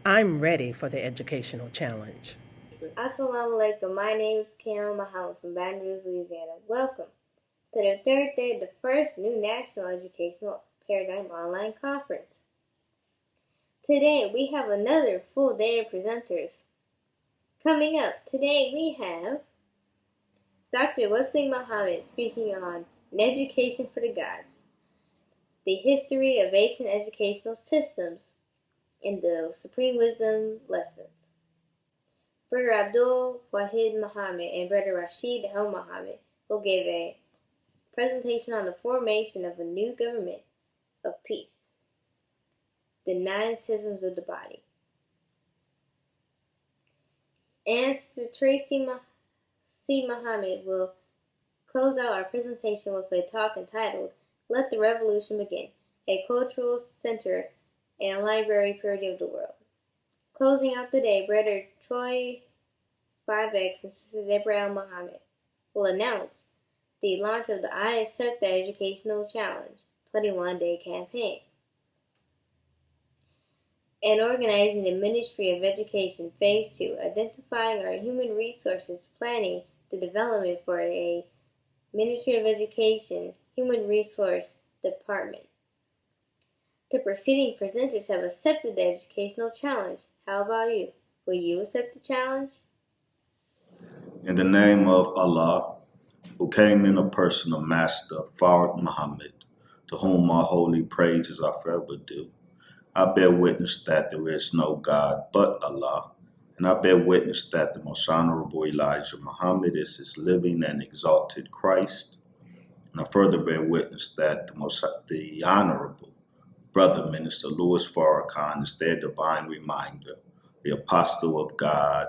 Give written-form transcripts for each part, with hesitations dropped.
I'm ready for the educational challenge. Assalamu alaikum. My name is Kim Muhammad from Baton Rouge, Louisiana. Welcome to the third day of the first new National Educational Paradigm Online Conference. Today we have another full day of presenters. Coming up, today we have Dr. Wesley Muhammad speaking on An Education for the Gods, the history of Asian educational systems, and the Supreme Wisdom lessons. Brother Abdul, Wahid Muhammad, and Brother Rasheed Muhammad will give a presentation on the formation of a new government of peace, the 9 systems of the body. And Traci Muhammad will close out our presentation with a talk entitled Let the Revolution Begin, a cultural center and a library parody of the world. Closing out the day, Brother Troy 5X and Sister Deborah Muhammad will announce the launch of the I Accept the Educational Challenge 21-day campaign and organizing the Ministry of Education Phase 2, identifying our human resources, planning the development for a Ministry of Education Human Resource Department. The preceding presenters have accepted the educational challenge. How about you? Will you accept the challenge? In the name of Allah, who came in the person of Master Farrakhan Muhammad, to whom our holy praises are forever due, I bear witness that there is no God but Allah, and I bear witness that the most honorable Elijah Muhammad is his living and exalted Christ, and I further bear witness that the honorable Brother Minister Louis Farrakhan is their divine reminder, the apostle of God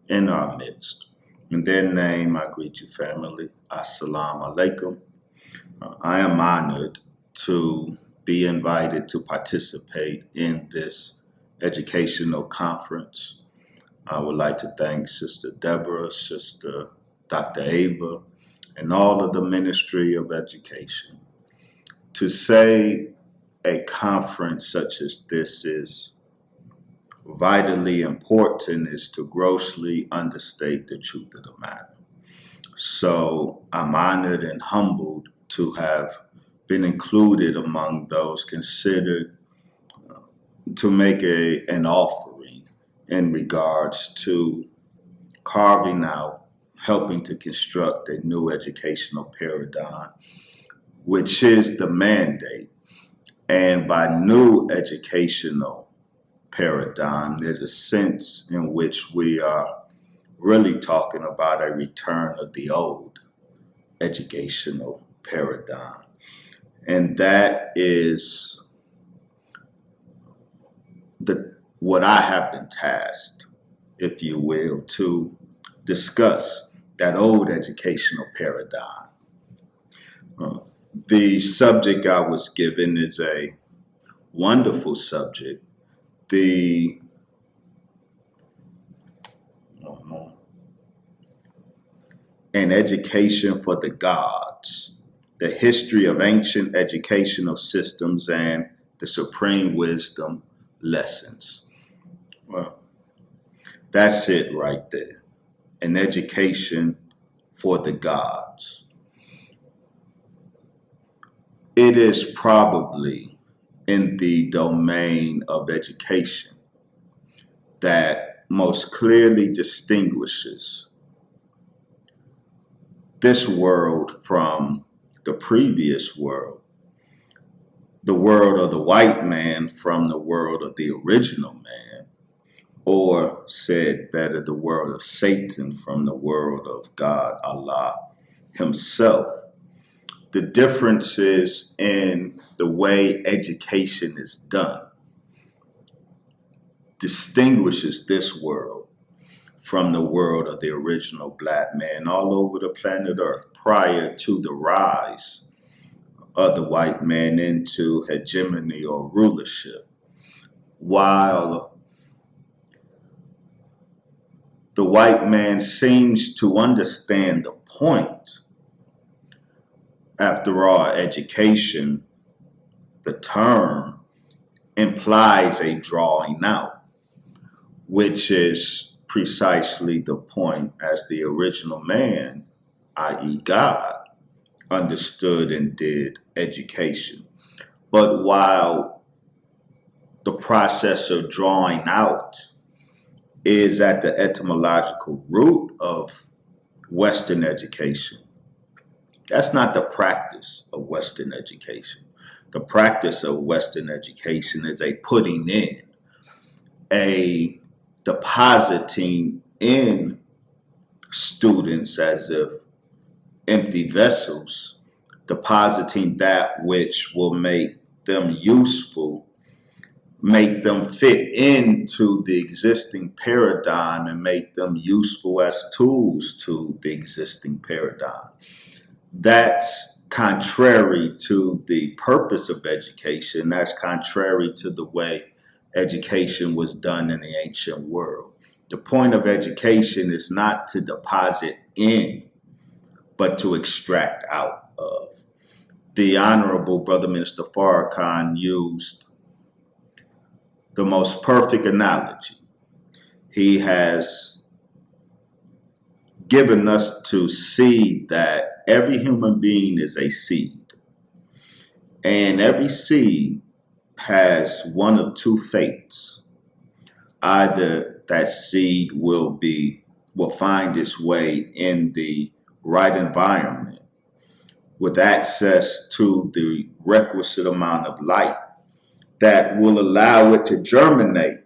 in our midst. In their name, I greet you, family. Assalamu alaikum. I am honored to be invited to participate in this educational conference. I would like to thank Sister Deborah, Sister Dr. Ava, and all of the Ministry of Education. To say a conference such as this is vitally important is to grossly understate the truth of the matter. So I'm honored and humbled to have been included among those considered to make an offering in regards to carving out, helping to construct a new educational paradigm, which is the mandate. And by new educational paradigm, there's a sense in which we are really talking about a return of the old educational paradigm. And that is what I have been tasked, if you will, to discuss that old educational paradigm. The subject I was given is a wonderful subject. The An Education for the Gods, the history of ancient educational systems and the supreme wisdom lessons. Well, that's it right there. An education for the gods. It is probably in the domain of education that most clearly distinguishes this world from the previous world, the world of the white man from the world of the original man, or said better, the world of Satan from the world of God, Allah himself. The differences in the way education is done distinguishes this world from the world of the original black man all over the planet Earth prior to the rise of the white man into hegemony or rulership. While the white man seems to understand the point, after all, education, the term, implies a drawing out. which is precisely the point as the original man, i.e., God, understood and did education. But while the process of drawing out is at the etymological root of Western education, that's not the practice of Western education. The practice of Western education is a putting in, a depositing in students as if empty vessels, depositing that which will make them useful, make them fit into the existing paradigm, and make them useful as tools to the existing paradigm. That's contrary to the purpose of education. That's contrary to the way education was done in the ancient world. The point of education is not to deposit in, but to extract out of. The Honorable Brother Minister Farrakhan used the most perfect analogy. He has given us to see that every human being is a seed, and every seed has one of two fates. Either that seed will find its way in the right environment with access to the requisite amount of light that will allow it to germinate,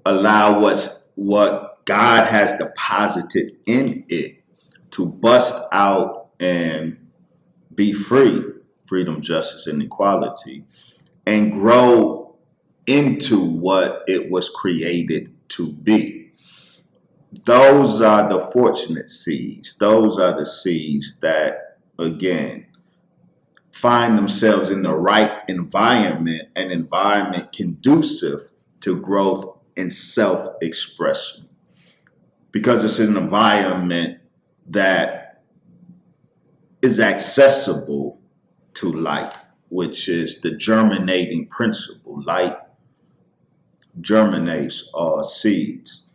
allow what God has deposited in it to bust out and be free, freedom, justice, and equality, and grow into what it was created to be. Those are the fortunate seeds. Those are the seeds that, again, find themselves in the right environment, an environment conducive to growth and self-expression. Because it's an environment that is accessible to light, which is the germinating principle. Light germinates all seeds.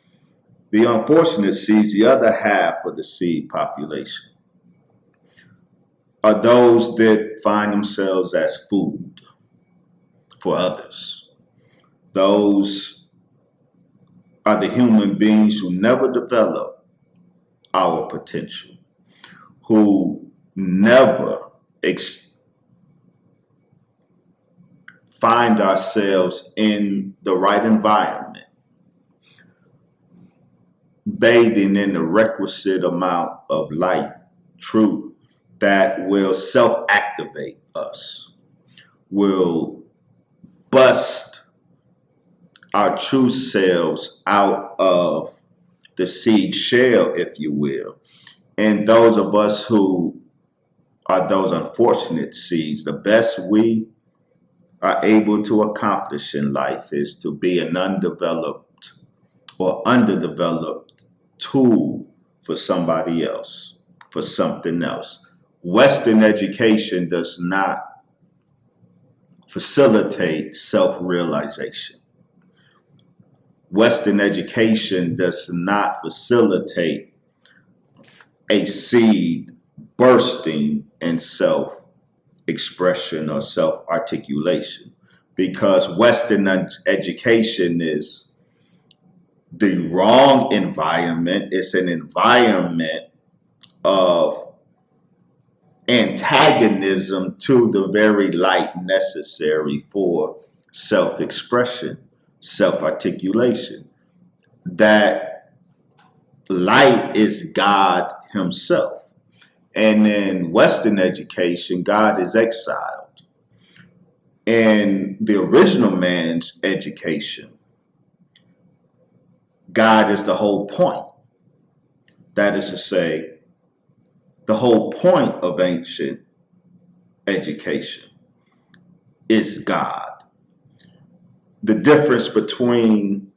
The unfortunate seeds, the other half of the seed population, are those that find themselves as food for others. Those are the human beings who never develop our potential, who never find ourselves in the right environment, bathing in the requisite amount of light, truth, that will self-activate us, will bust our true selves out of the seed shell, if you will. And those of us who are those unfortunate seeds, the best we are able to accomplish in life is to be an undeveloped or underdeveloped tool for somebody else, for something else. Western education does not facilitate self-realization. Western education does not facilitate a seed bursting in self-expression or self-articulation, because Western education is the wrong environment. It's an environment of antagonism to the very light necessary for self-expression, self-articulation. That light is God himself. And in Western education, God is exiled. In the original man's education, God is the whole point. That is to say, the whole point of ancient education is God. The difference between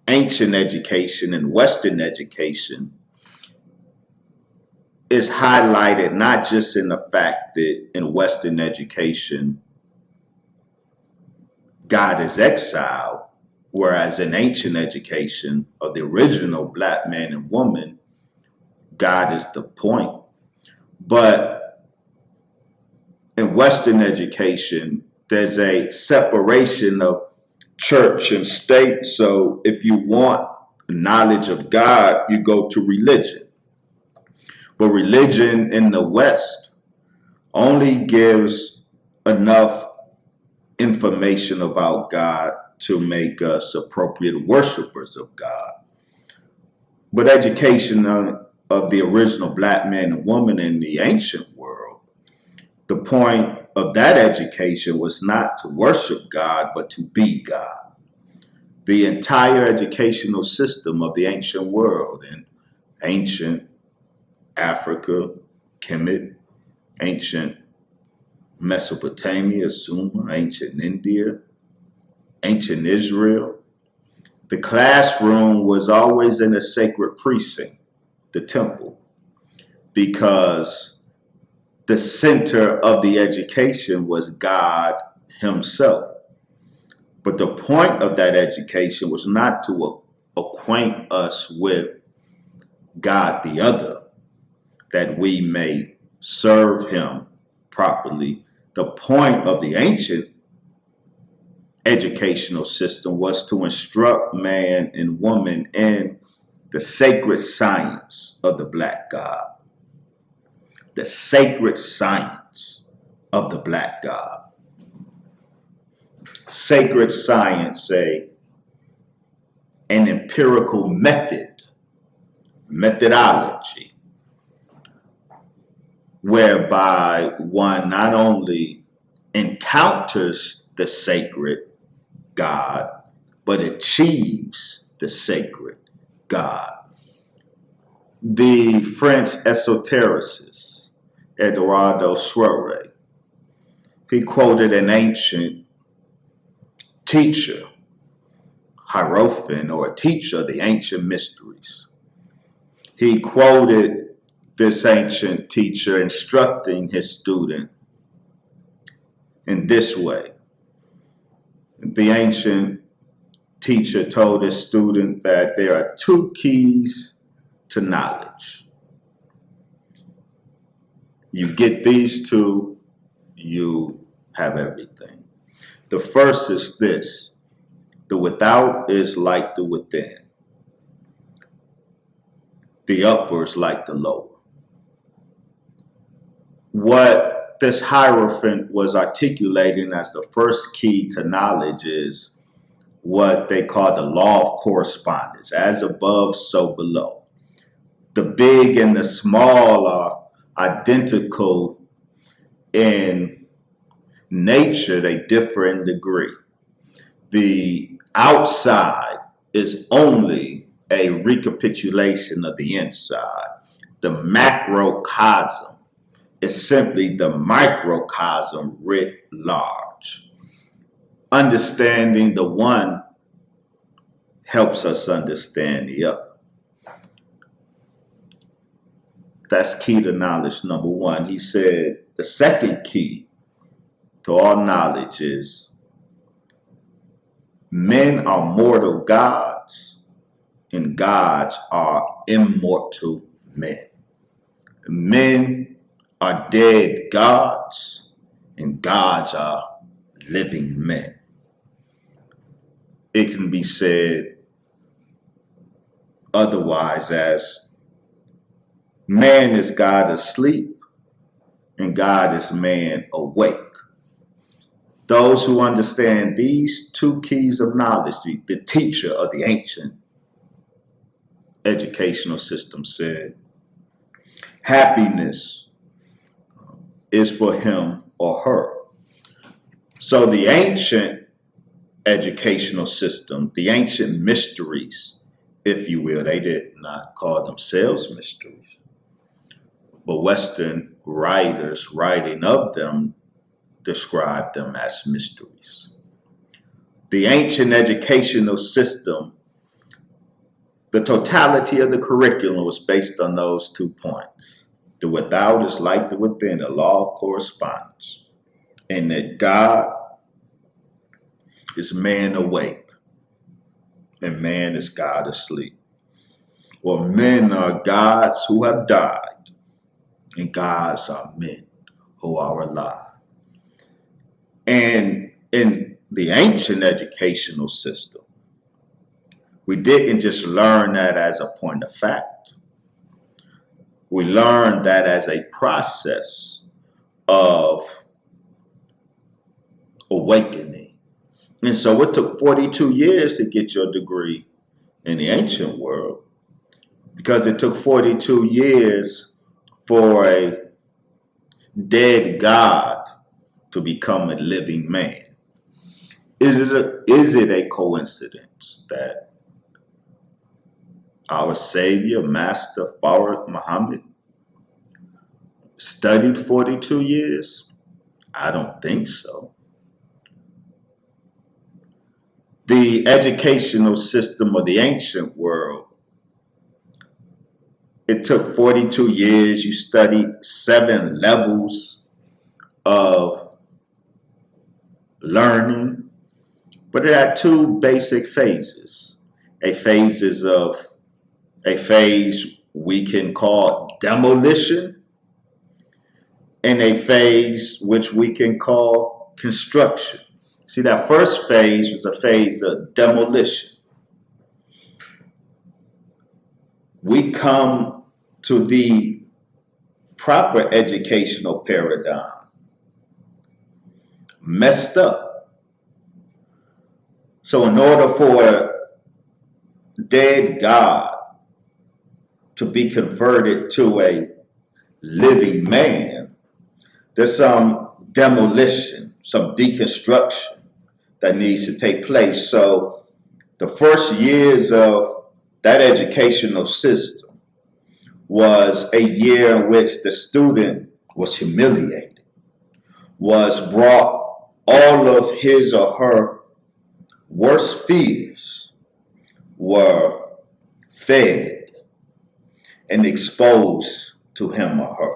ancient education and Western education is highlighted not just in the fact that in Western education, God is exiled, Whereas in ancient education of the original black man and woman, God is the point. But in Western education, there's a separation of church and state. So if you want knowledge of God, you go to religion. But religion in the West only gives enough information about God to make us appropriate worshipers of God. But education of the original black man and woman in the ancient world, the point of that education was not to worship God, but to be God. The entire educational system of the ancient world in ancient Africa, Kemet, ancient Mesopotamia, Sumer, ancient India, ancient Israel, the classroom was always in a sacred precinct, the temple, because the center of the education was God Himself. But the point of that education was not to acquaint us with God the other, that we may serve Him properly. The point of the ancient educational system was to instruct man and woman in the sacred science of the black God. The sacred science of the black God. Sacred science, an empirical methodology, whereby one not only encounters the sacred God, but achieves the sacred God. The French esotericist, Eduardo Suarez, he quoted an ancient teacher, Hierophant, or a teacher of the ancient mysteries. He quoted this ancient teacher instructing his student in this way. The ancient teacher told his student that there are two keys to knowledge. You get these two, you have everything. The first is this: the without is like the within. The upper is like the lower. What this Hierophant was articulating as the first key to knowledge is what they call the law of correspondence, as above, so below. The big and the small are identical in nature, they differ in degree. The outside is only a recapitulation of the inside. The macrocosm is simply the microcosm writ large. Understanding the one helps us understand the other. That's key to knowledge, number one. He said the second key to all knowledge is men are mortal gods and gods are immortal men. Men are dead gods and gods are living men. It can be said otherwise as man is God asleep and God is man awake. Those who understand these two keys of knowledge, the teacher of the ancient educational system said, happiness is for him or her. So the ancient educational system, the ancient mysteries, if you will, they did not call themselves mysteries, but Western writers writing of them describe them as mysteries. The ancient educational system, the totality of the curriculum was based on those 2 points. The without is like the within, the law of correspondence, and that God is man awake. and man is God asleep. Or men are gods who have died, and gods are men who are alive. And in the ancient educational system, we didn't just learn that as a point of fact. We learned that as a process of awakening. And so it took 42 years to get your degree in the ancient world, because it took 42 years for a dead God to become a living man. Is it a coincidence that our Savior, Master Farrakhan Muhammad, studied 42 years? I don't think so. The educational system of the ancient world, it took 42 years. You studied 7 levels of learning, but it had 2 basic phases. A phase we can call demolition, and a phase which we can call construction. See, that first phase was a phase of demolition. We come to the proper educational paradigm messed up. So in order for a dead God to be converted to a living man, there's some demolition, some deconstruction that needs to take place. So the first years of that educational system was a year in which the student was humiliated, was brought all of his or her worst fears were fed and exposed to him or her.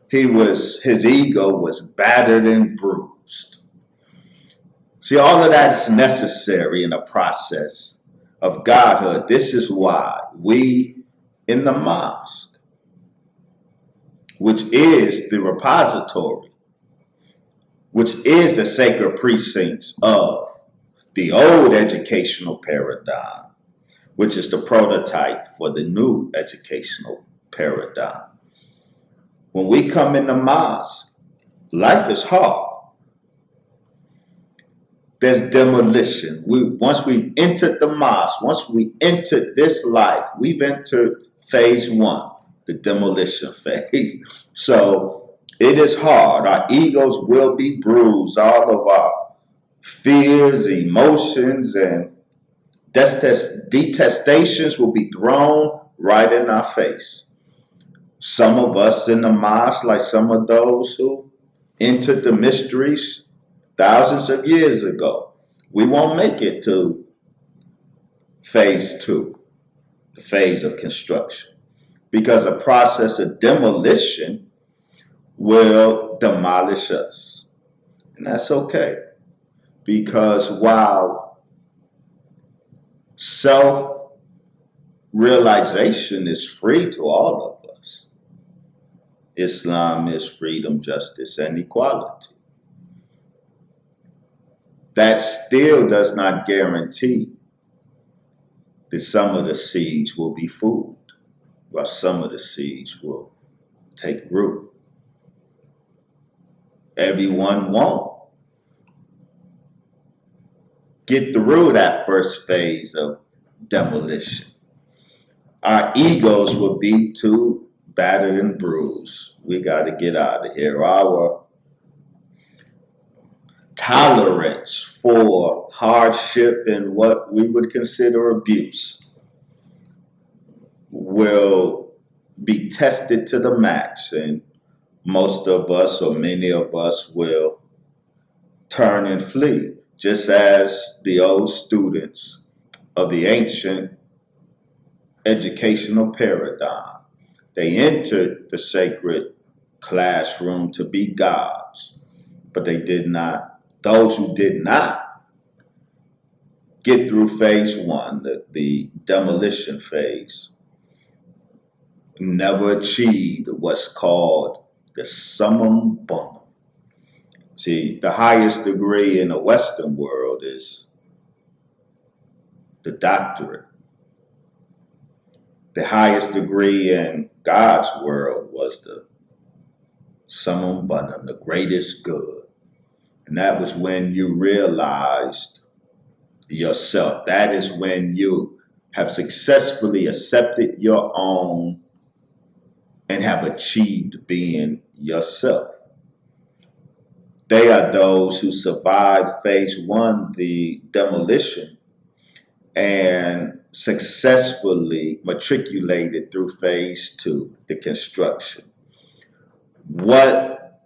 His ego was battered and bruised. See, all of that is necessary in the process of godhood. This is why we in the mosque, which is the repository, which is the sacred precincts of the old educational paradigm, which is the prototype for the new educational paradigm. When we come in the mosque, life is hard. There's demolition. Once we've entered the mosque, once we entered this life, we've entered phase 1, the demolition phase. So it is hard. Our egos will be bruised. All of our fears, emotions, and detestations will be thrown right in our face. Some of us in the mosque, like some of those who entered the mysteries thousands of years ago, we won't make it to phase 2, the phase of construction, because a process of demolition will demolish us. And that's okay, because while self-realization is free to all of us, Islam is freedom, justice, and equality. That still does not guarantee that some of the seeds will be food, while some of the seeds will take root. Everyone won't get through that first phase of demolition. Our egos will be too battered and bruised. We got to get out of here. Our tolerance for hardship and what we would consider abuse will be tested to the max, and most of us, or many of us, will turn and flee, just as the old students of the ancient educational paradigm. They entered the sacred classroom to be gods, but they did not. Those who did not get through phase one, the demolition phase, never achieved what's called the summum bonum. See, the highest degree in the Western world is the doctorate. The highest degree in God's world was the summum bonum, the greatest good. And that was when you realized yourself. That is when you have successfully accepted your own and have achieved being yourself. They are those who survived phase one, the demolition, and successfully matriculated through phase two, the construction. What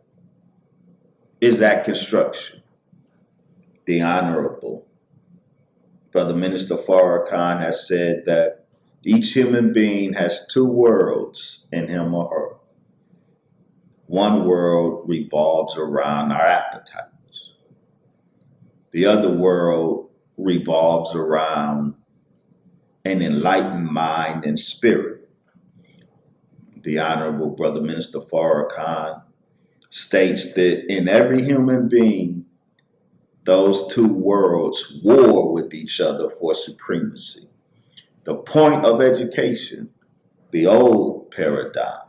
is that construction? The Honorable Brother Minister Farrakhan has said that each human being has two worlds in him or her. One world revolves around our appetites. The other world revolves around an enlightened mind and spirit. The Honorable Brother Minister Farrakhan states that in every human being, those two worlds war with each other for supremacy. The point of education, the old paradigm,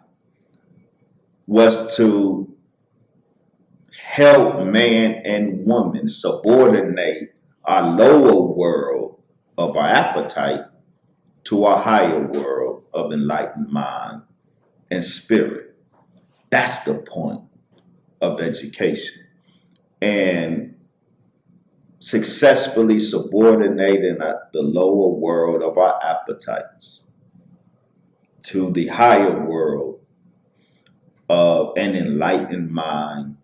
was to help man and woman subordinate our lower world of our appetite to our higher world of enlightened mind and spirit. That's the point of education. And successfully subordinating the lower world of our appetites to the higher world of an enlightened mind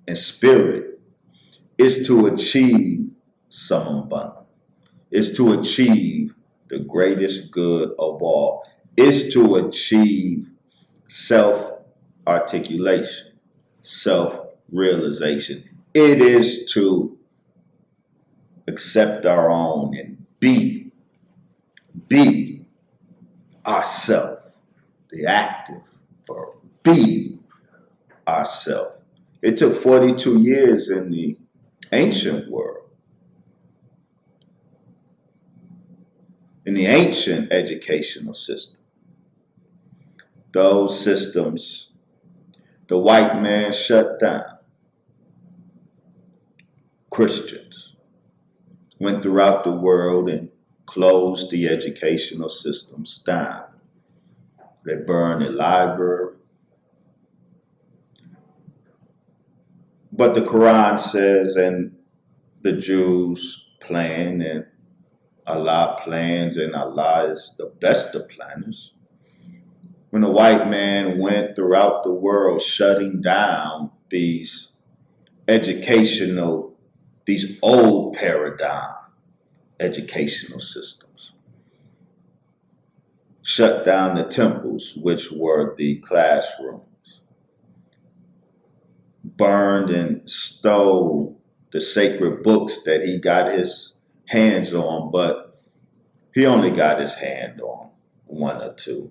and spirit is to achieve summum bonum, is to achieve the greatest good of all, is to achieve self-articulation, self-realization. It is to accept our own and be ourself, the active verb, be ourself. It took 42 years in the ancient world, in the ancient educational system. Those systems, the white man shut down. Christians went throughout the world and closed the educational systems down. They burned the library. But the Quran says, and the Jews plan, and Allah plans, and Allah is the best of planners. When the white man went throughout the world shutting down these old paradigm educational systems, shut down the temples, which were the classrooms, burned and stole the sacred books that he got his hands on, but he only got his hand on one or two.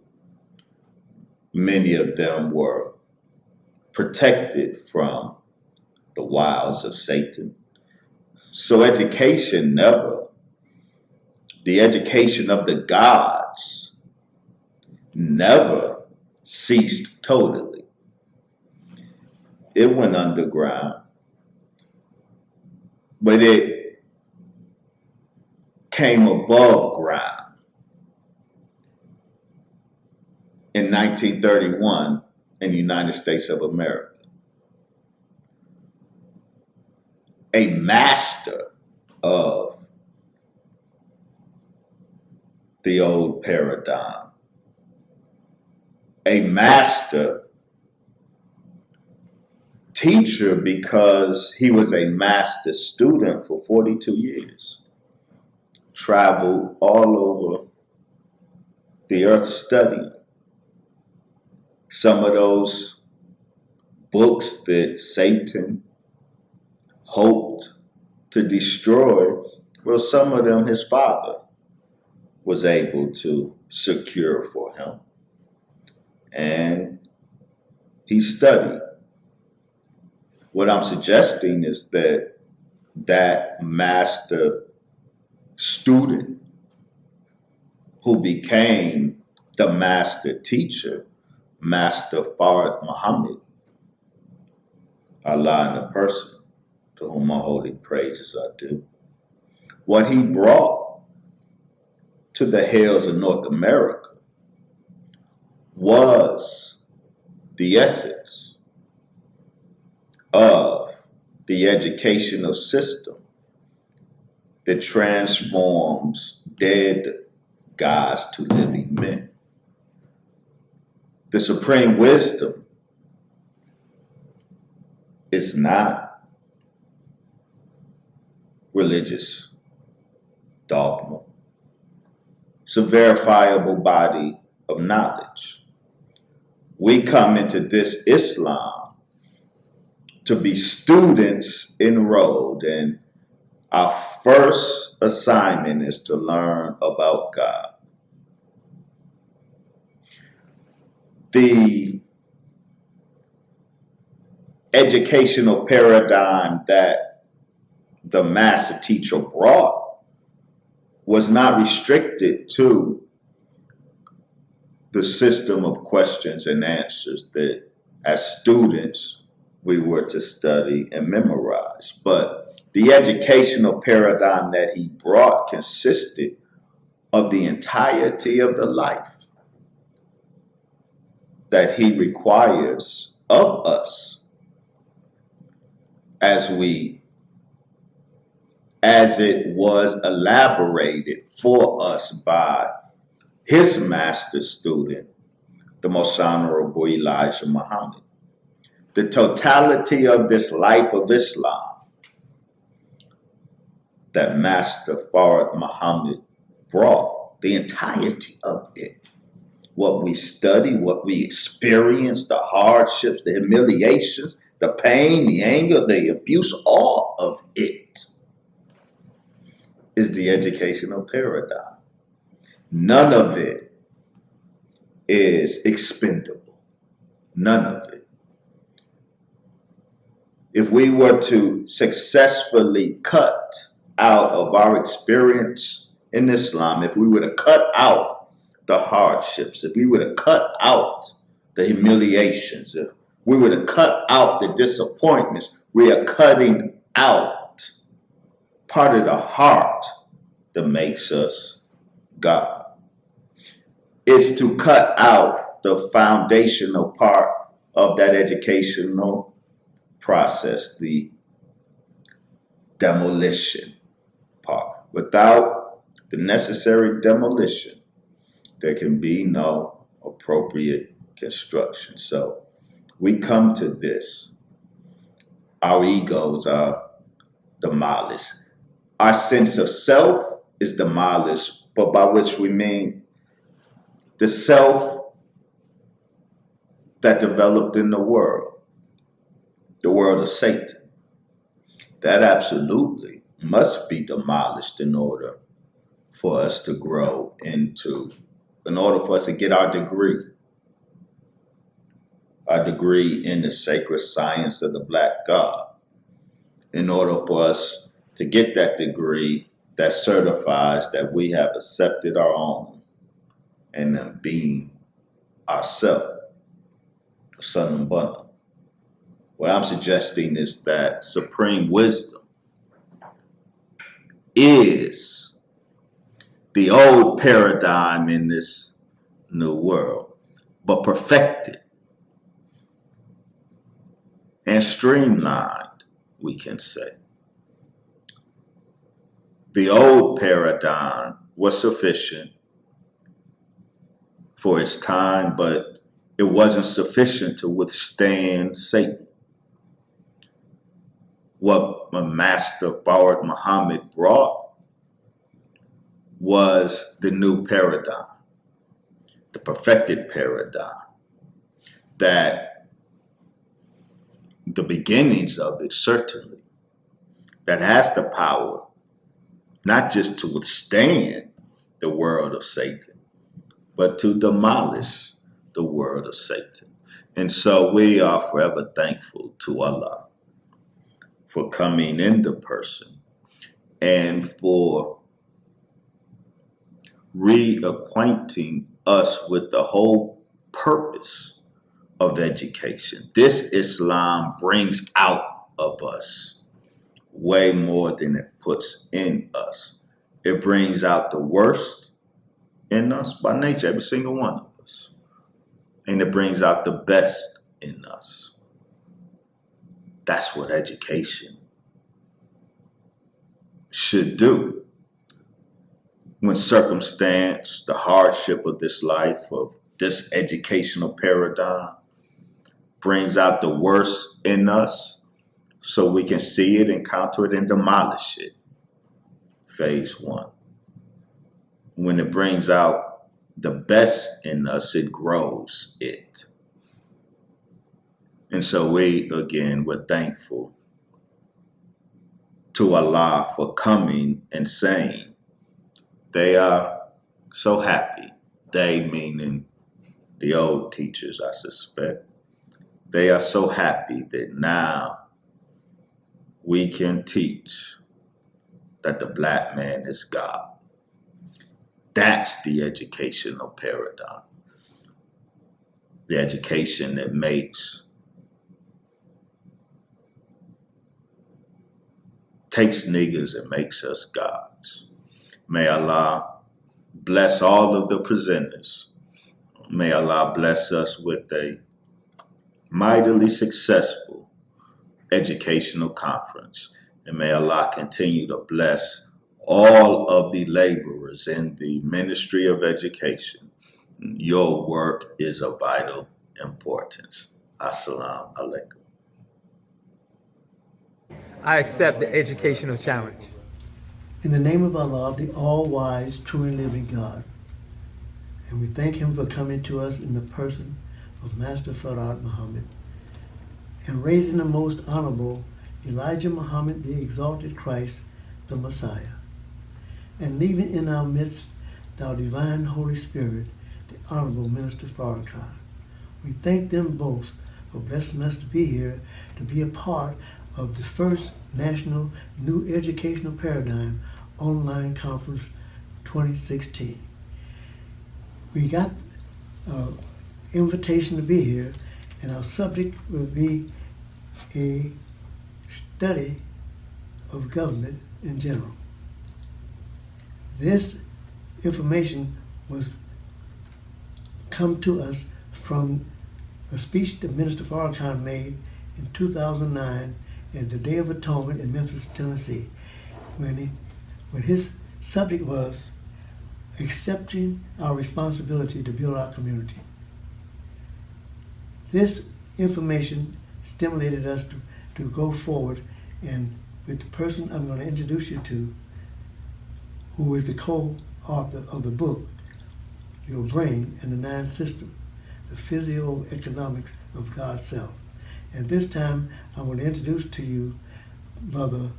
Many of them were protected from the wiles of Satan. So education the education of the gods never ceased totally. It went underground, but it came above ground in 1931 in the United States of America. A master of the old paradigm, a master teacher because he was a master student for 42 years, traveled all over the earth studying. Some of those books that Satan hoped to destroy, Well, some of them his father was able to secure for him, and he studied. What I'm suggesting is that that master student who became the master teacher, Master Farad Muhammad, Allah in a person, to whom all holy praises are due. What he brought to the hills of North America was the essence of the educational system that transforms dead gods to living men. The supreme wisdom is not religious dogma. It's a verifiable body of knowledge. We come into this Islam to be students enrolled, and our first assignment is to learn about God. The educational paradigm that the master teacher brought was not restricted to the system of questions and answers that as students we were to study and memorize. But the educational paradigm that he brought consisted of the entirety of the life that he requires of us as it was elaborated for us by his master student, the Most Honorable Elijah Muhammad. The totality of this life of Islam that Master Farad Muhammad brought, the entirety of it, what we study, what we experience, the hardships, the humiliations, the pain, the anger, the abuse, all of it is the educational paradigm. None of it is expendable. None of it. If we were to successfully cut out of our experience in Islam, if we were to cut out the hardships, if we were to cut out the humiliations, if we were to cut out the disappointments, we are cutting out part of the heart that makes us God. It's to cut out the foundational part of that educational process, the demolition part. Without the necessary demolition, there can be no appropriate construction. So we come to this. Our egos are demolished. Our sense of self is demolished, but by which we mean the self that developed in the world of Satan. That absolutely must be demolished in order for us to grow into, in order for us to get our degree in the sacred science of the Black God, in order for us to get that degree that certifies that we have accepted our own and then being ourselves, son and bun. What I'm suggesting is that supreme wisdom is the old paradigm in this new world, but perfected and streamlined, we can say. The old paradigm was sufficient for its time, but it wasn't sufficient to withstand Satan. What Master Farad Muhammad brought was the new paradigm, the perfected paradigm, that the beginnings of it certainly, that has the power not just to withstand the world of Satan, but to demolish the world of Satan. And so we are forever thankful to Allah for coming into person and for reacquainting us with the whole purpose of education. This Islam brings out of us way more than it puts in us. It brings out the worst in us by nature, every single one of us. And it brings out the best in us. That's what education should do. When circumstance, the hardship of this life, of this educational paradigm, brings out the worst in us, so we can see it, encounter it, and demolish it. Phase one. When it brings out the best in us, it grows it. And so we're thankful to Allah for coming and saying, they are so happy. They, meaning the old teachers, I suspect. They are so happy that now we can teach that the black man is God. That's the educational paradigm. The education that takes niggers and makes us gods. May Allah bless all of the presenters. May Allah bless us with a mightily successful educational conference. And may Allah continue to bless all of the laborers in the Ministry of Education. Your work is of vital importance. Assalamu alaikum. I accept the educational challenge. In the name of Allah, the all-wise, true and living God. And we thank him for coming to us in the person of Master Farad Muhammad and raising the most honorable Elijah Muhammad, the exalted Christ, the Messiah, and leaving in our midst our divine Holy Spirit, the Honorable Minister Farrakhan. We thank them both for blessing us to be here, to be a part of the first National New Educational Paradigm Online Conference 2016. We got an invitation to be here, and our subject will be a study of government in general. This information was come to us from a speech that Minister Farrakhan made in 2009 at the Day of Atonement in Memphis, Tennessee, when his subject was accepting our responsibility to build our community. This information stimulated us to go forward, and with the person I'm going to introduce you to, who is the co-author of the book, Your Brain and the Nine System, the Physioeconomics of God's Self. And this time, I want to introduce to you Brother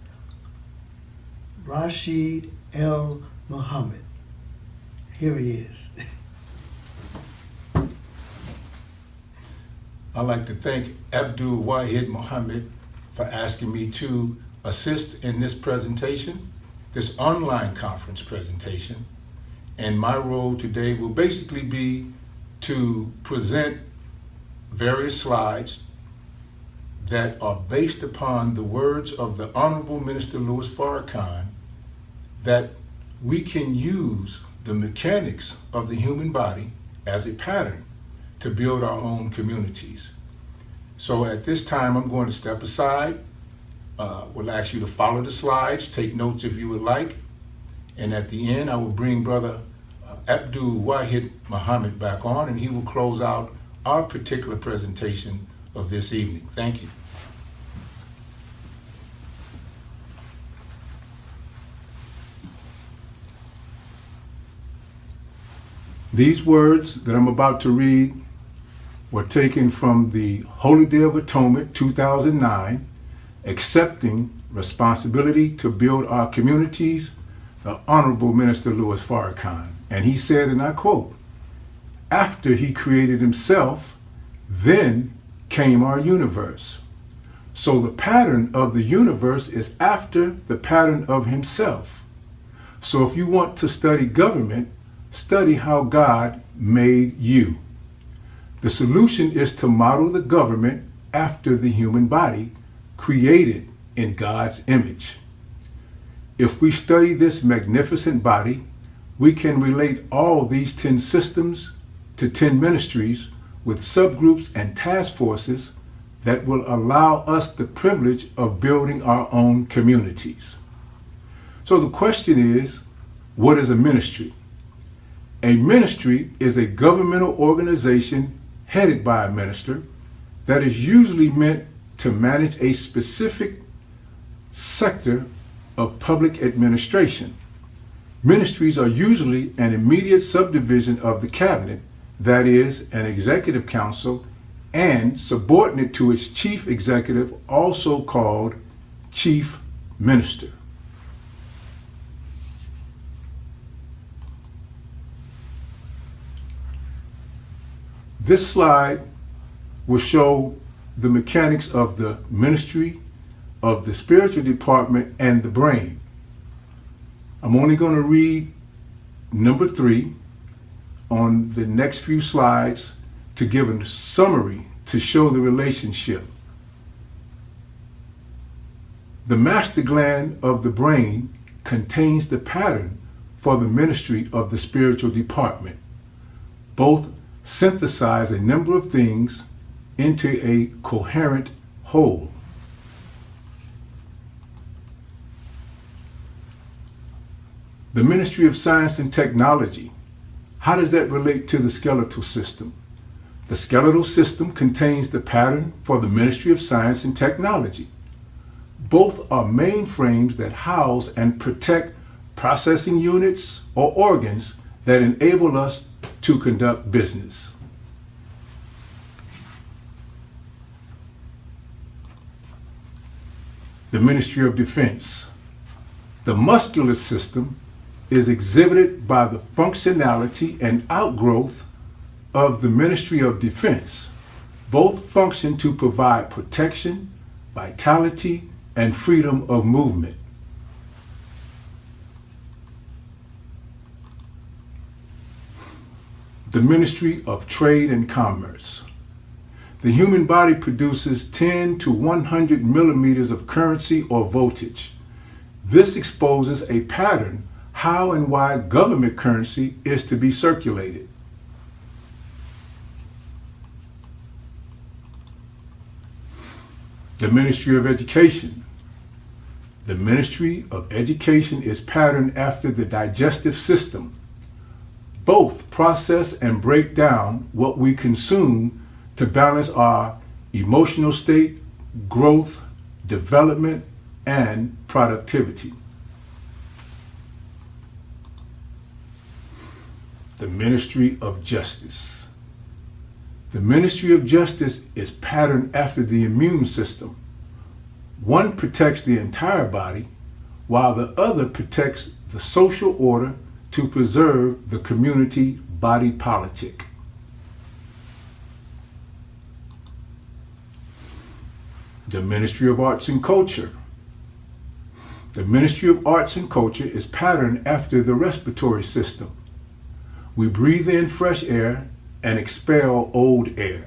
Rasheed L. Muhammad. Here he is. I'd like to thank Abdul Wahid Muhammad for asking me to assist in this presentation, this online conference presentation. And my role today will basically be to present various slides that are based upon the words of the Honorable Minister Louis Farrakhan, that we can use the mechanics of the human body as a pattern to build our own communities. So at this time, I'm going to step aside. We'll ask you to follow the slides, take notes if you would like. And at the end, I will bring Brother Abdul Wahid Muhammad back on, and he will close out our particular presentation of this evening. Thank you. These words that I'm about to read were taken from the Holy Day of Atonement 2009, accepting responsibility to build our communities the Honorable Minister Louis Farrakhan. And he said, and I quote, "After he created himself, then came our universe." So the pattern of the universe is after the pattern of himself. So if you want to study government, study how God made you. The solution is to model the government after the human body, created in God's image. If we study this magnificent body, we can relate all these 10 systems to 10 ministries with subgroups and task forces that will allow us the privilege of building our own communities. So the question is, what is a ministry? A ministry is a governmental organization headed by a minister that is usually meant to manage a specific sector of public administration. Ministries are usually an immediate subdivision of the cabinet, that is, an executive council, and subordinate to its chief executive, also called chief minister. This slide will show the mechanics of the ministry, of the spiritual department, and the brain. I'm only going to read number 3 on the next few slides to give a summary to show the relationship. The master gland of the brain contains the pattern for the ministry of the spiritual department. Both synthesize a number of things into a coherent whole. The Ministry of Science and Technology. How does that relate to the skeletal system? The skeletal system contains the pattern for the Ministry of Science and Technology. Both are mainframes that house and protect processing units or organs that enable us to conduct business. The Ministry of Defense. The muscular system is exhibited by the functionality and outgrowth of the Ministry of Defense. Both function to provide protection, vitality, and freedom of movement. The Ministry of Trade and Commerce. The human body produces 10 to 100 millimeters of currency or voltage. This exposes a pattern how and why government currency is to be circulated. The Ministry of Education. The Ministry of Education is patterned after the digestive system. Both process and break down what we consume to balance our emotional state, growth, development, and productivity. The Ministry of Justice. The Ministry of Justice is patterned after the immune system. One protects the entire body, while the other protects the social order to preserve the community body politic. The Ministry of Arts and Culture. The Ministry of Arts and Culture is patterned after the respiratory system. We breathe in fresh air and expel old air.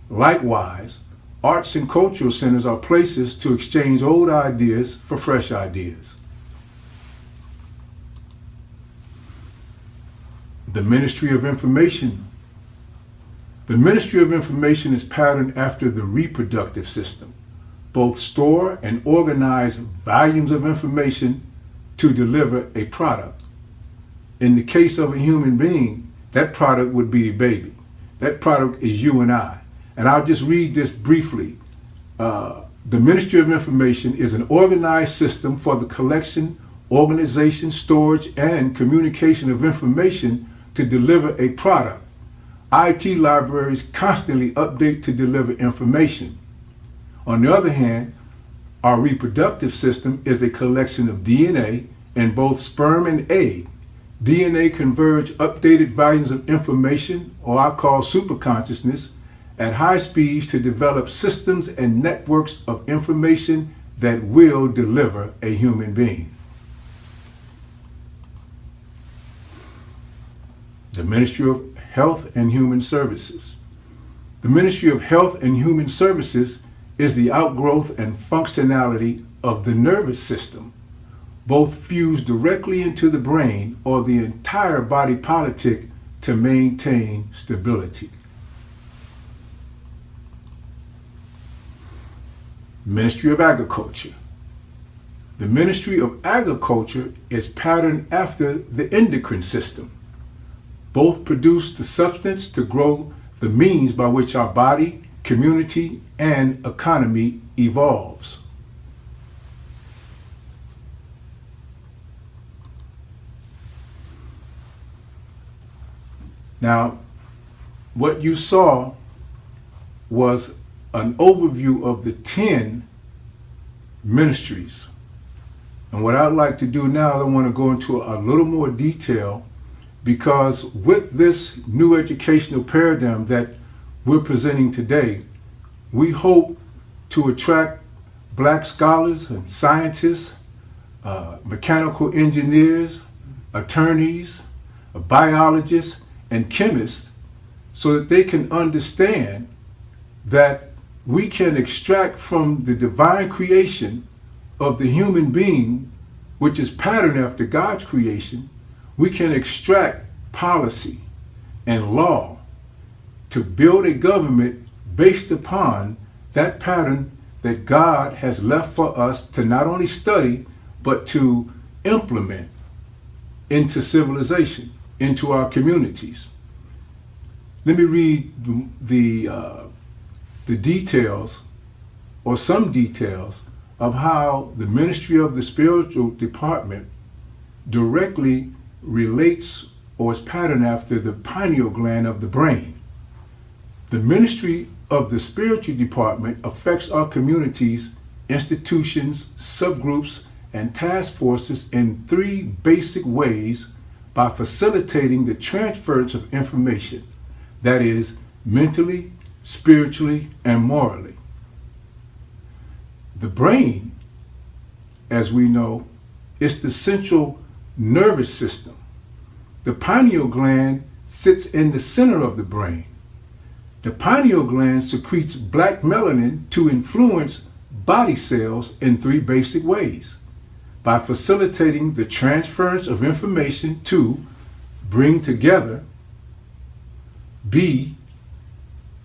Likewise, arts and cultural centers are places to exchange old ideas for fresh ideas. The Ministry of Information. The Ministry of Information is patterned after the reproductive system. Both store and organize volumes of information to deliver a product. In the case of a human being, that product would be a baby. That product is you and I. And I'll just read this briefly. The Ministry of Information is an organized system for the collection, organization, storage, and communication of information to deliver a product. IT libraries constantly update to deliver information. On the other hand, our reproductive system is a collection of DNA In both sperm and egg, DNA converge updated volumes of information, or I call superconsciousness, at high speeds to develop systems and networks of information that will deliver a human being. The Ministry of Health and Human Services. The Ministry of Health and Human Services is the outgrowth and functionality of the nervous system, both fused directly into the brain or the entire body politic to maintain stability. Ministry of Agriculture. The Ministry of Agriculture is patterned after the endocrine system. Both produce the substance to grow the means by which our body, community, and economy evolves. Now, what you saw was an overview of the 10 ministries. And what I'd like to do now, I want to go into a little more detail, because with this new educational paradigm that we're presenting today, we hope to attract black scholars and scientists, mechanical engineers, attorneys, biologists, and chemists, so that they can understand that we can extract from the divine creation of the human being, which is patterned after God's creation, we can extract policy and law to build a government based upon that pattern that God has left for us to not only study, but to implement into civilization, into our communities. Let me read the details, or some details, of how the Ministry of the Spiritual Department directly relates or is patterned after the pineal gland of the brain. The Ministry of the Spiritual Department affects our communities, institutions, subgroups, and task forces in 3 basic ways by facilitating the transference of information, that is, mentally, spiritually, and morally. The brain, as we know, is the central nervous system. The pineal gland sits in the center of the brain. The pineal gland secretes black melanin to influence body cells in 3 basic ways: by facilitating the transference of information to bring together, B,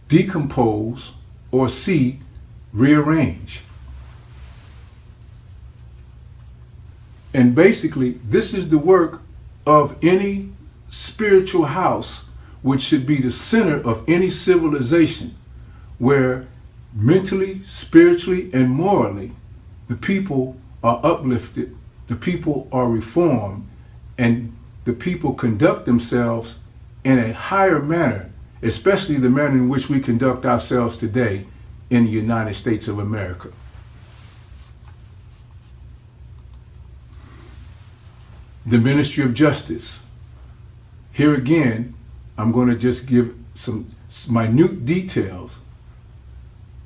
decompose, or C, rearrange. And basically, this is the work of any spiritual house, which should be the center of any civilization, where mentally, spiritually, and morally, the people are uplifted, the people are reformed, and the people conduct themselves in a higher manner, especially the manner in which we conduct ourselves today in the United States of America. The Ministry of Justice. Here again, I'm going to just give some minute details.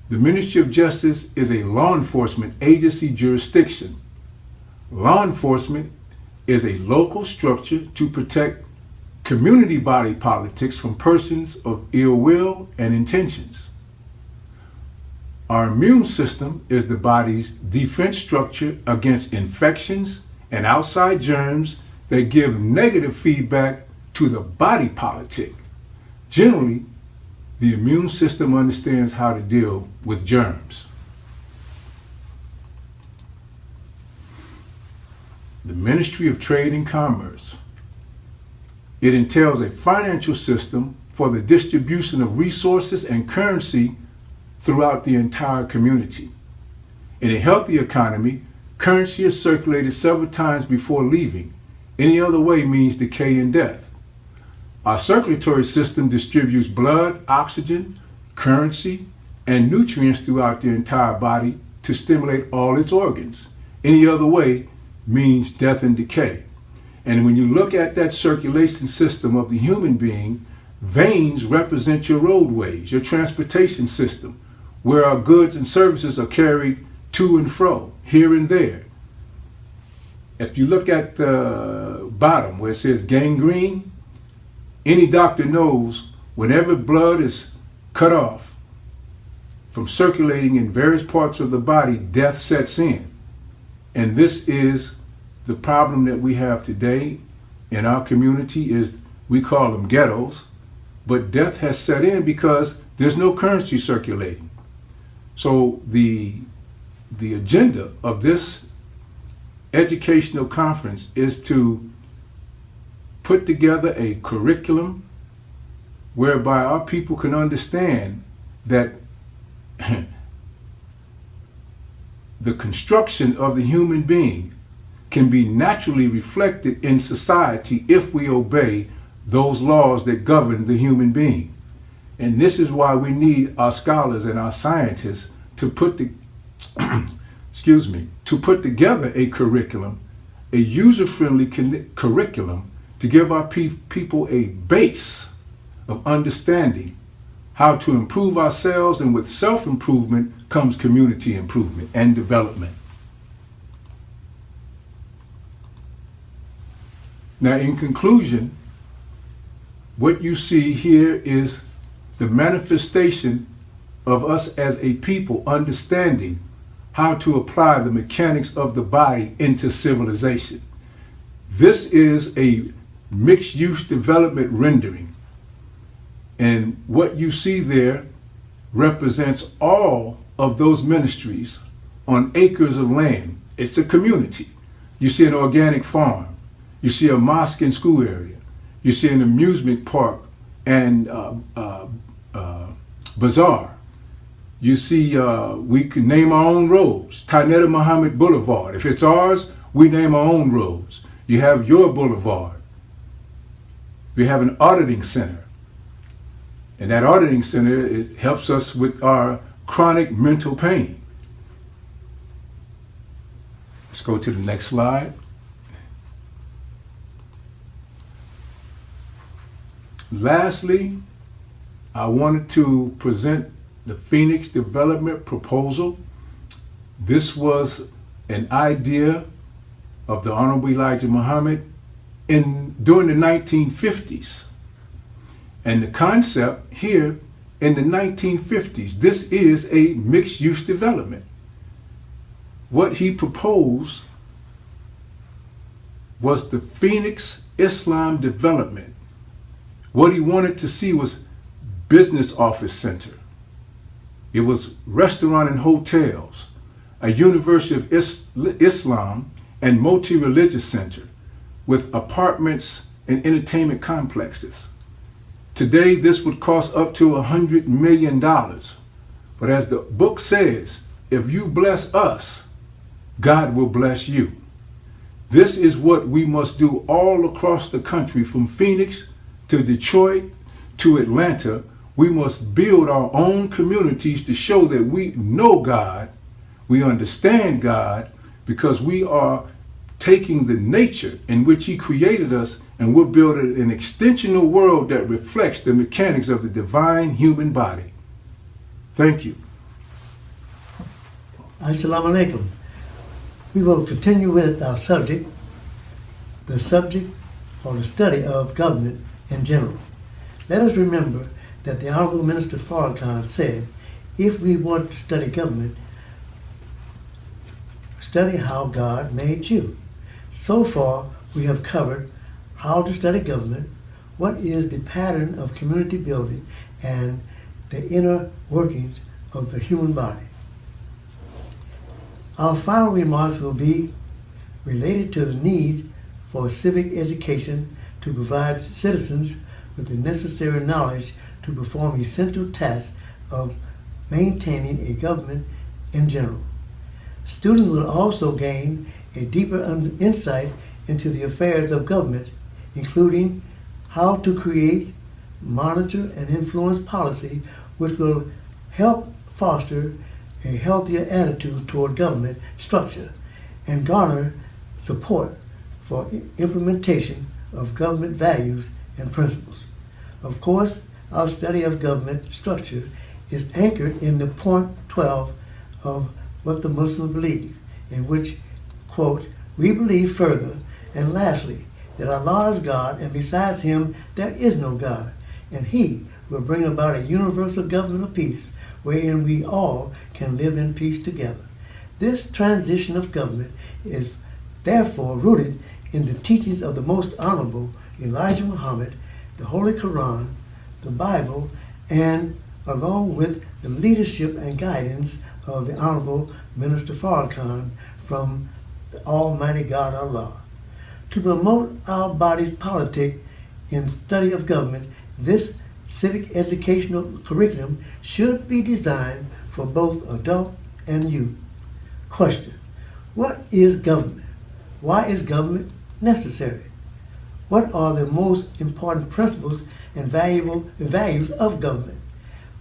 The Ministry of Justice is a law enforcement agency jurisdiction. Law enforcement is a local structure to protect community body politics from persons of ill will and intentions. Our immune system is the body's defense structure against infections and outside germs that give negative feedback to the body politic. Generally, the immune system understands how to deal with germs. The Ministry of Trade and Commerce. It entails a financial system for the distribution of resources and currency throughout the entire community. In a healthy economy, currency is circulated several times before leaving. Any other way means decay and death. Our circulatory system distributes blood, oxygen, currency, and nutrients throughout the entire body to stimulate all its organs. Any other way means death and decay. And when you look at that circulation system of the human being, veins represent your roadways, your transportation system, where our goods and services are carried to and fro, here and there. If you look at the bottom where it says gangrene, any doctor knows whenever blood is cut off from circulating in various parts of the body, death sets in. And this is the problem that we have today in our community. Is we call them ghettos, but death has set in because there's no currency circulating. So the agenda of this educational conference is to put together a curriculum whereby our people can understand that the construction of the human being can be naturally reflected in society if we obey those laws that govern the human being. And this is why we need our scholars and our scientists to put together a curriculum, a user-friendly curriculum to give our people a base of understanding how to improve ourselves, and with self-improvement comes community improvement and development. Now, in conclusion, what you see here is the manifestation of us as a people understanding how to apply the mechanics of the body into civilization. This is a mixed-use development rendering. And what you see there represents all of those ministries on acres of land. It's a community. You see an organic farm. You see a mosque and school area. You see an amusement park and bazaar. You see, we can name our own roads. Tainetta Muhammad Boulevard. If it's ours, we name our own roads. You have your boulevard. We have an auditing center. And that auditing center, it helps us with our chronic mental pain. Let's go to the next slide. Lastly, I wanted to present the Phoenix Development Proposal. This was an idea of the Honorable Elijah Muhammad during the 1950s. And the concept here in the 1950s, this is a mixed-use development. What he proposed was the Phoenix Islam development. What he wanted to see was business office center. It was restaurant and hotels, a University of Islam and multi-religious center with apartments and entertainment complexes. Today, this would cost up to $100 million. But as the book says, if you bless us, God will bless you. This is what we must do all across the country, from Phoenix to Detroit to Atlanta. We must build our own communities to show that we know God, we understand God, because we are taking the nature in which He created us, and we're building an extensional world that reflects the mechanics of the divine human body. Thank you. Assalamu alaikum. We will continue with our subject, the subject or the study of government in general. Let us remember that the Honorable Minister Farrakhan said, if we want to study government, study how God made you. So far, we have covered how to study government, what is the pattern of community building, and the inner workings of the human body. Our final remarks will be related to the need for civic education to provide citizens with the necessary knowledge to perform essential tasks of maintaining a government in general. Students will also gain a deeper insight into the affairs of government, including how to create, monitor, and influence policy which will help foster a healthier attitude toward government structure and garner support for implementation of government values and principles. Of course, our study of government structure is anchored in the point 12 of what the Muslims believe, in which, quote, we believe further and lastly that Allah is God and besides him there is no God, and he will bring about a universal government of peace wherein we all can live in peace together. This transition of government is therefore rooted in the teachings of the most honorable Elijah Muhammad, the Holy Quran, the Bible, and along with the leadership and guidance of the Honorable Minister Farrakhan from the Almighty God Allah. To promote our body's politic in study of government, this civic educational curriculum should be designed for both adult and youth. Question: what is government? Why is government necessary? What are the most important principles and values of government?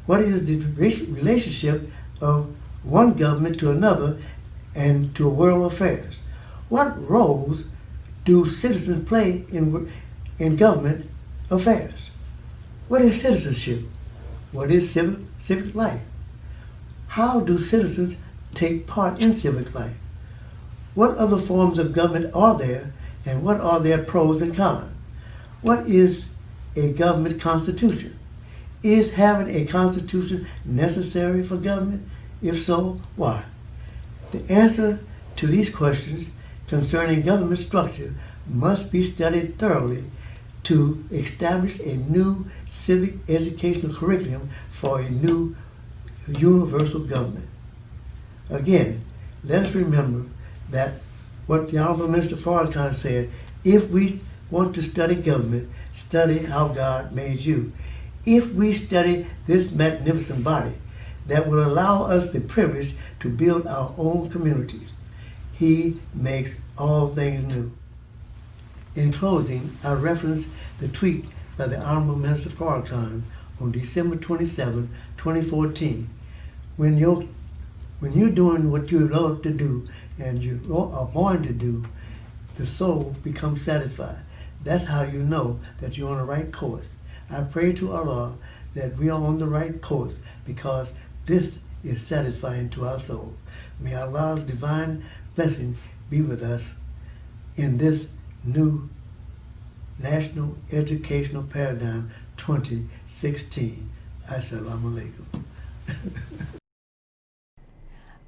What is the relationship of one government to another and to world affairs? What roles do citizens play in government affairs? What is citizenship? What is civic life? How do citizens take part in civic life? What other forms of government are there, and what are their pros and cons? What is a government constitution? Is having a constitution necessary for government? If so, why? The answer to these questions concerning government structure must be studied thoroughly to establish a new civic educational curriculum for a new universal government. Again, let's remember that what the Honorable Minister Farrakhan said, if we want to study government, study how God made you. If we study this magnificent body that will allow us the privilege to build our own communities, he makes all things new. In closing, I reference the tweet by the Honorable Minister Farrakhan on December 27, 2014. When you're doing what you love to do and you are born to do, the soul becomes satisfied. That's how you know that you're on the right course. I pray to Allah that we are on the right course because this is satisfying to our soul. May Allah's divine blessing be with us in this new National Educational Paradigm 2016. Assalamu alaikum.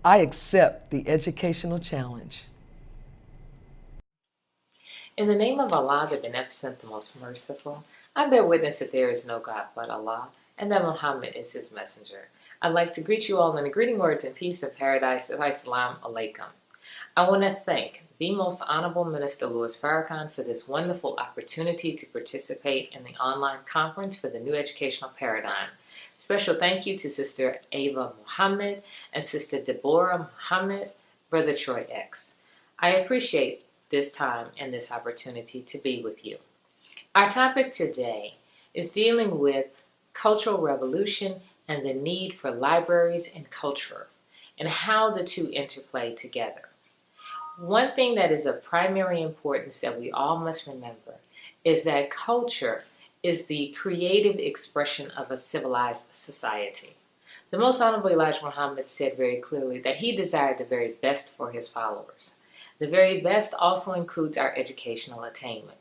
I accept the educational challenge. In the name of Allah, the Beneficent, the Most Merciful, I bear witness that there is no God but Allah, and that Muhammad is his messenger. I'd like to greet you all in the greeting words and peace and paradise of Assalamu alaikum. I want to thank the Most Honorable Minister Louis Farrakhan for this wonderful opportunity to participate in the online conference for the New Educational Paradigm. Special thank you to Sister Ava Muhammad and Sister Deborah Muhammad, Brother Troy X. I appreciate this time and this opportunity to be with you. Our topic today is dealing with cultural revolution and the need for libraries and culture, and how the two interplay together. One thing that is of primary importance that we all must remember is that culture is the creative expression of a civilized society. The Most Honorable Elijah Muhammad said very clearly that he desired the very best for his followers. The very best also includes our educational attainment.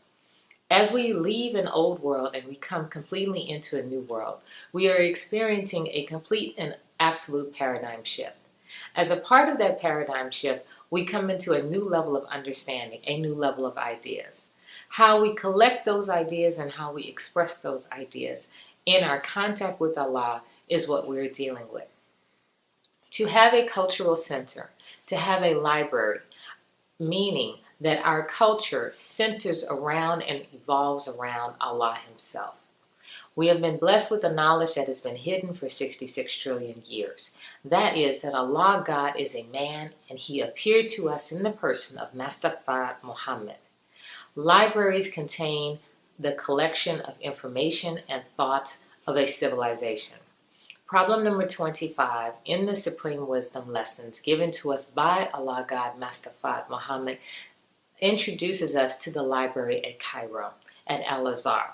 As we leave an old world and we come completely into a new world, we are experiencing a complete and absolute paradigm shift. As a part of that paradigm shift, we come into a new level of understanding, a new level of ideas. How we collect those ideas and how we express those ideas in our contact with Allah is what we're dealing with. To have a cultural center, to have a library, meaning that our culture centers around and evolves around Allah Himself. We have been blessed with the knowledge that has been hidden for 66 trillion years. That is that Allah God is a man and He appeared to us in the person of Master Farrakhan Muhammad. Libraries contain the collection of information and thoughts of a civilization. Problem number 25 in the Supreme Wisdom lessons given to us by Allah God Master Farrakhan Muhammad introduces us to the library at Cairo, at Al-Azhar.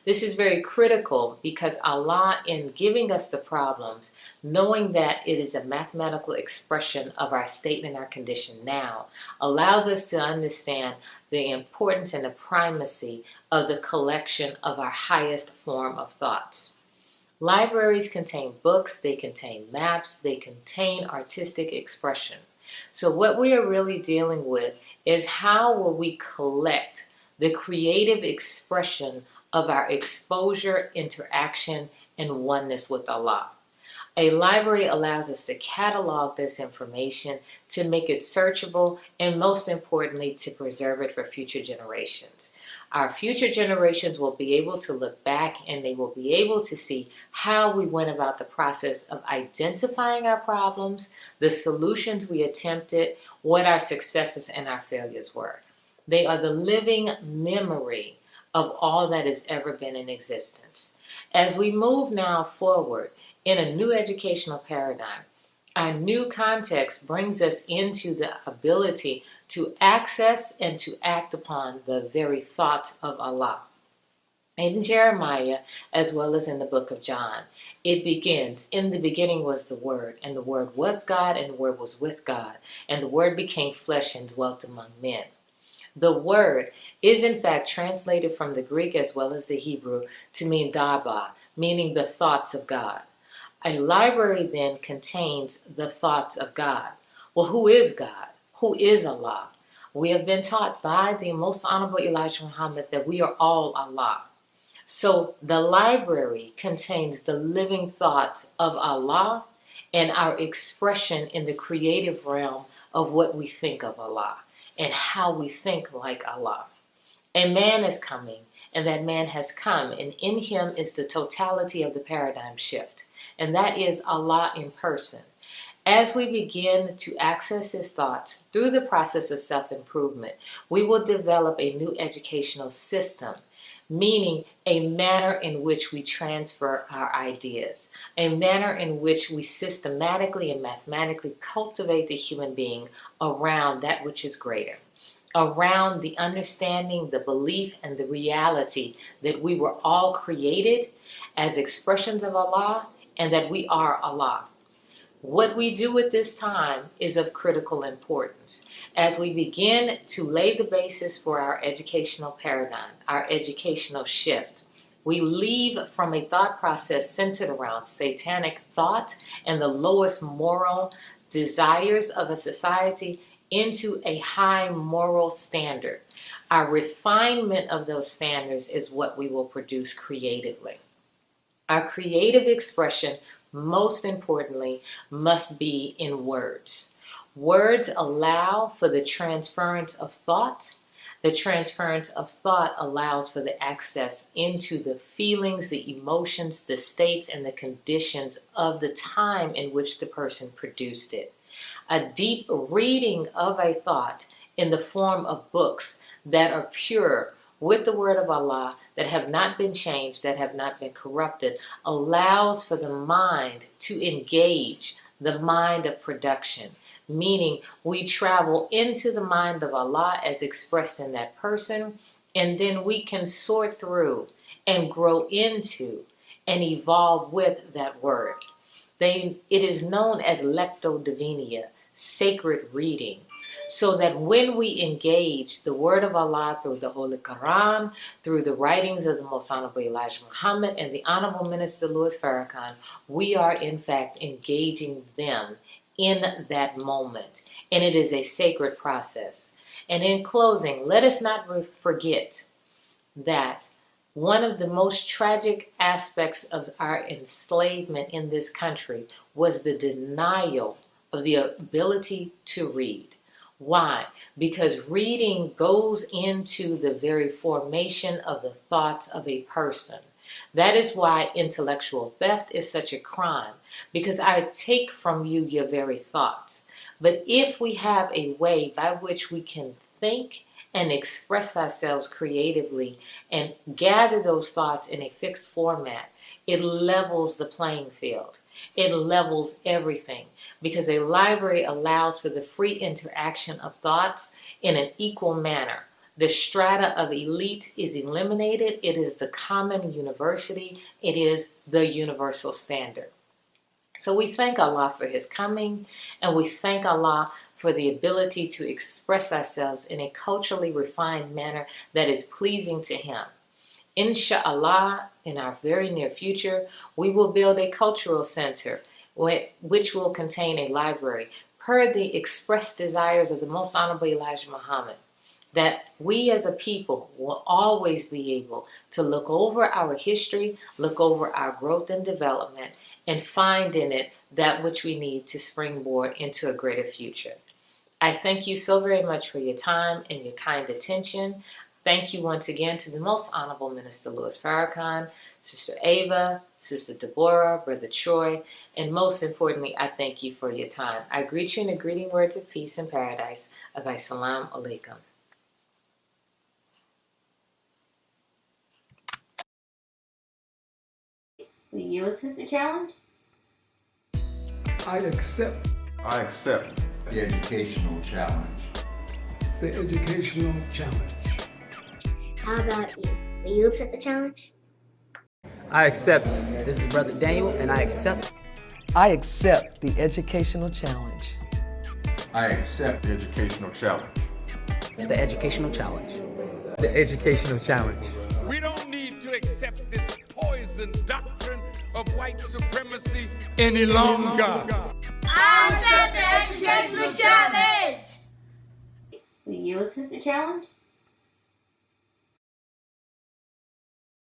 This is very critical because Allah, in giving us the problems, knowing that it is a mathematical expression of our state and our condition now, allows us to understand the importance and the primacy of the collection of our highest form of thoughts. Libraries contain books, they contain maps, they contain artistic expression. So what we are really dealing with is how will we collect the creative expression of our exposure, interaction, and oneness with Allah. A library allows us to catalog this information, to make it searchable, and most importantly, to preserve it for future generations. Our future generations will be able to look back and they will be able to see how we went about the process of identifying our problems, the solutions we attempted, what our successes and our failures were. They are the living memory of all that has ever been in existence. As we move now forward in a new educational paradigm, our new context brings us into the ability to access and to act upon the very thoughts of Allah. In Jeremiah, as well as in the book of John, it begins, in the beginning was the Word, and the Word was God, and the Word was with God, and the Word became flesh and dwelt among men. The word is in fact translated from the Greek as well as the Hebrew to mean daba, meaning the thoughts of God. A library then contains the thoughts of God. Well, who is God? Who is Allah? We have been taught by the most honorable Elijah Muhammad that we are all Allah. So the library contains the living thoughts of Allah and our expression in the creative realm of what we think of Allah and how we think like Allah. A man is coming, and that man has come, and in him is the totality of the paradigm shift, and that is Allah in person. As we begin to access his thoughts through the process of self-improvement, we will develop a new educational system, meaning a manner in which we transfer our ideas, a manner in which we systematically and mathematically cultivate the human being around that which is greater, around the understanding, the belief, and the reality that we were all created as expressions of Allah and that we are Allah. What we do at this time is of critical importance. As we begin to lay the basis for our educational paradigm, our educational shift, we leave from a thought process centered around satanic thought and the lowest moral desires of a society into a high moral standard. Our refinement of those standards is what we will produce creatively. Our creative expression, most importantly, must be in words. Words allow for the transference of thought. The transference of thought allows for the access into the feelings, the emotions, the states, and the conditions of the time in which the person produced it. A deep reading of a thought in the form of books that are pure with the word of Allah, that have not been changed, that have not been corrupted, allows for the mind to engage the mind of production, meaning we travel into the mind of Allah as expressed in that person, and then we can sort through and grow into and evolve with that word. It is known as leptodivinia, sacred reading, so that when we engage the word of Allah through the Holy Quran, through the writings of the most honorable Elijah Muhammad and the honorable Minister Louis Farrakhan, we are in fact engaging them in that moment, and it is a sacred process. And in closing, let us not forget that one of the most tragic aspects of our enslavement in this country was the denial of the ability to read. Why? Because reading goes into the very formation of the thoughts of a person. That is why intellectual theft is such a crime, because I take from you your very thoughts. But if we have a way by which we can think and express ourselves creatively and gather those thoughts in a fixed format, it levels the playing field. It levels everything because a library allows for the free interaction of thoughts in an equal manner. The strata of elite is eliminated. It is the common university. It is the universal standard. So we thank Allah for his coming, and we thank Allah for the ability to express ourselves in a culturally refined manner that is pleasing to him. Inshallah, in our very near future, we will build a cultural center which will contain a library per the expressed desires of the Most Honorable Elijah Muhammad, that we as a people will always be able to look over our history, look over our growth and development, and find in it that which we need to springboard into a greater future. I thank you so very much for your time and your kind attention. Thank you once again to the Most Honorable Minister Louis Farrakhan, Sister Ava, Sister Deborah, Brother Troy, and most importantly, I thank you for your time. I greet you in the greeting words of peace and paradise of Assalamu alaikum. Will you accept the challenge? I accept I accept the educational challenge. the educational challenge. How about you? Will you accept the challenge? I accept. This is Brother Daniel, and I accept. I accept the educational challenge. I accept the educational challenge. The educational challenge. The educational challenge. We don't need to accept this poison doctrine of white supremacy any longer. I accept the educational challenge! Will you accept the challenge?